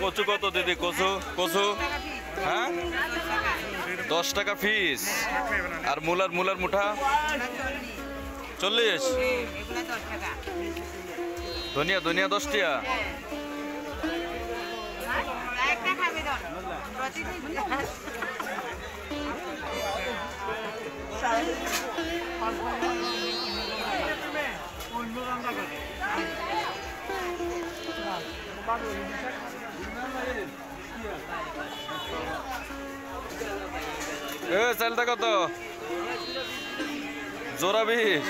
কচু কত দিদি? কচু কচু হ্যাঁ 10 টাকা পিস। আর মূলার মুঠা 40। ধনিয়া 10 টাকা। চালটা কত? জোড়া 20।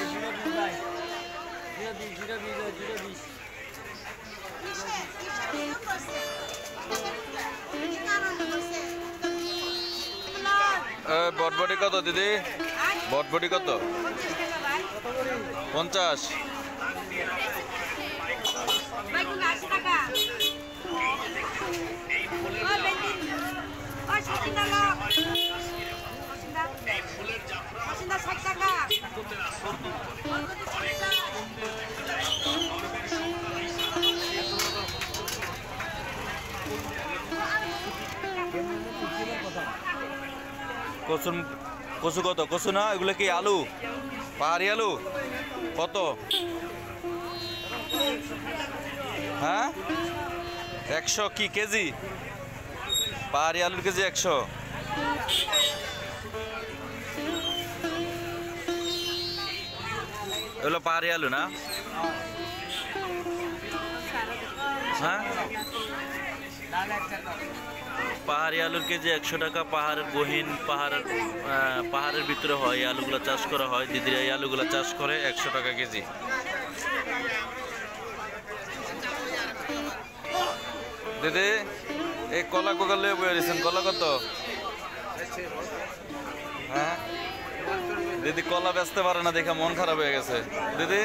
বটবটি কত দিদি? বটবটি কত? 50। কচু কত? কচু না, এগুলো কি আলু? পাহাড়ি আলু কত? হ্যাঁ 100 কি কেজি? পাহাড়ি আলুর কেজি 100। এগুলো পাহাড়ি আলু না? হ্যাঁ পাহাড়ি আলুর কেজি 100 টাকা। পাহাড়ের গহীন পাহাড়ের ভিতরে হয়, এই আলুগুলো চাষ করা হয়। দিদিরা এই আলুগুলো চাষ করে 100 টাকা কেজি। দিদি এই কলা কোকা লয়ে বয়ে দিয়েছেন, কলা কত? হ্যাঁ দিদি কলা বেচতে পারে না দেখে মন খারাপ হয়ে গেছে। দিদি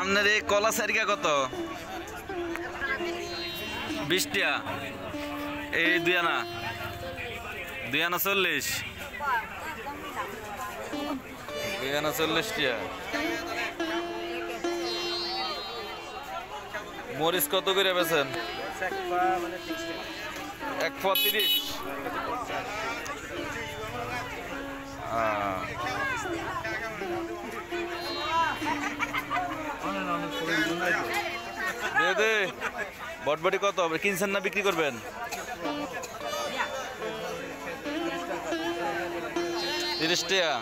আপনার এই কলা সারিকা কত? 20 টাকা। এই 2 আনা 40। 2 আনা 40 টাকা। মরিচ কত করে বেছেন? 1 পা 30। দে বটবটি কত হবে? কিনছেন না বিক্রি করবেন? 30 টাকা।